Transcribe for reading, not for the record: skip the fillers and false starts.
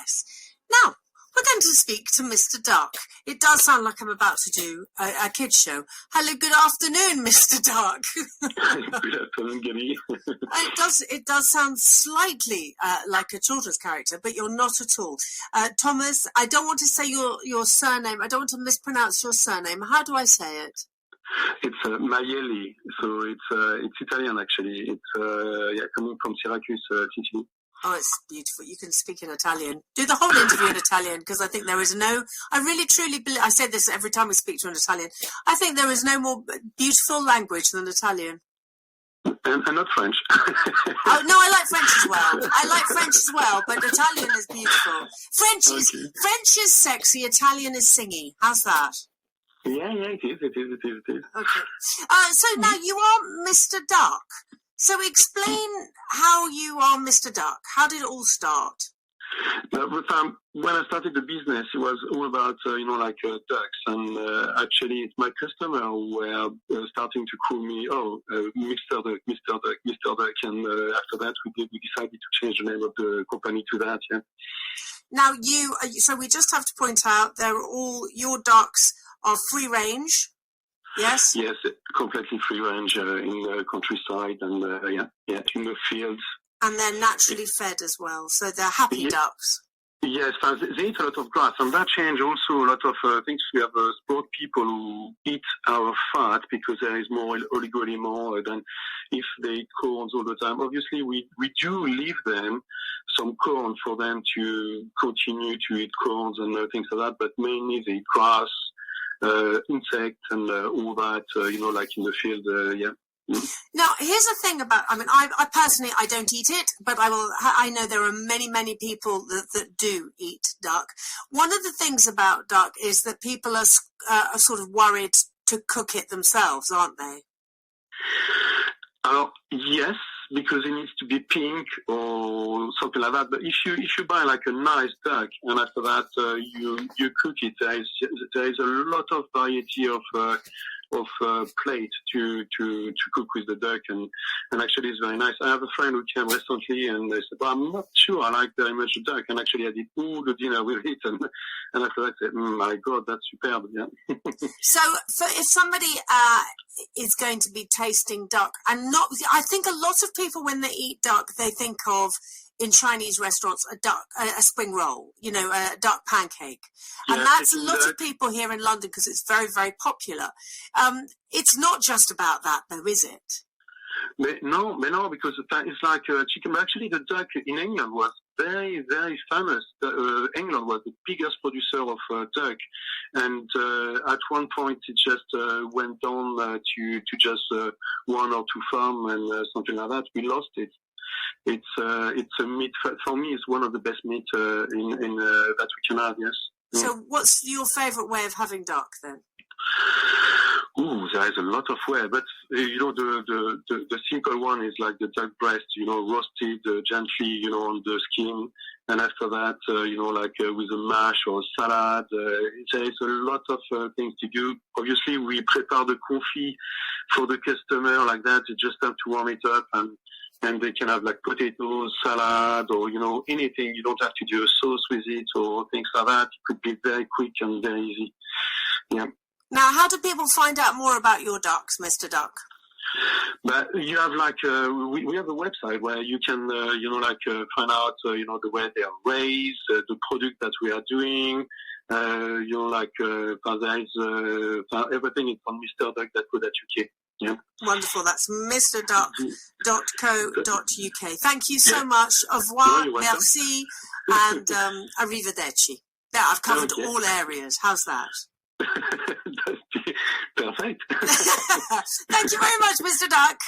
Yes. Now, we're going to speak to Mr. Duck. It does sound like I'm about to do a kids show. Hello, good afternoon, Mr. Duck. Good afternoon, Gaby. It does sound slightly like a children's character, but you're not at all. Thomas, I don't want to say your surname. I don't want to mispronounce your surname. How do I say it? It's Maieli, so it's Italian actually. It's coming from Syracuse, Sicily. Oh, it's beautiful. You can speak in Italian. Do the whole interview in Italian, because I think there is I really truly believe, I say this every time we speak to an Italian, I think there is no more beautiful language than Italian. And not French. Oh, no, I like French as well. I like French as well, but Italian is beautiful. French is sexy, Italian is singy. How's that? Yeah, it is. Okay. So now you are Mr. Duck. So explain how you are Mr. Duck. How did it all start? When I started the business, it was all about, ducks. And actually, my customer who were starting to call me, Mr. Duck, Mr. Duck, Mr. Duck. And after that, we decided to change the name of the company to that, yeah. Now, so we just have to point out, your ducks are free range. Yes? Yes, completely free range in the countryside and in the fields. And they're naturally fed as well, so they're happy ducks. Yes, they eat a lot of grass, and that changed also a lot of things. We have sport people who eat our fat because there is more oligopoly than if they eat corns all the time. Obviously, we do leave them some corn for them to continue to eat corns and things like that, but mainly they eat grass, insects and all that, like in the field, yeah. Now, here's the thing about, I personally, I don't eat it, but I know there are many, many people that do eat duck. One of the things about duck is that people are sort of worried to cook it themselves, aren't they? Yes, because it needs to be pink or something like that. But if you buy like a nice duck and after that you cook it, there is a lot of variety of plate to cook with the duck, and actually it's very nice. I have a friend who came recently and they said, I'm not sure I like very much the duck, and actually I did all the dinner with it, and after that I said, my God, that's superb. Yeah. So if somebody is going to be tasting duck, I think a lot of people when they eat duck, they think of, in Chinese restaurants, a spring roll, a duck pancake. And that's a lot of people here in London because it's very, very popular. It's not just about that, though, is it? No, because it's like chicken. Actually, the duck in England was very, very famous. England was the biggest producer of duck. And at one point, it just went down to just one or two farms and something like that. We lost it. It's a meat for me. It's one of the best meat that we can have. Yes. So, what's your favourite way of having duck then? Ooh, there is a lot of ways, but the simple one is like the duck breast, roasted gently, on the skin, and after that, with a mash or salad. There is a lot of things to do. Obviously, we prepare the confit for the customer like that. You just have to warm it up and they can have like potatoes, salad, or, anything. You don't have to do a sauce with it or things like that. It could be very quick and very easy. Yeah. Now, how do people find out more about your ducks, Mr. Duck? But you have we have a website where you can, find out, the way they are raised, the product that we are doing. There is everything is on MrDuck.co.uk. Yeah. Wonderful. That's MrDuck.co.uk. Thank you so much. Au revoir, merci, and arrivederci. There, I've covered all areas. How's that? That's perfect. Thank you very much, Mr. Duck.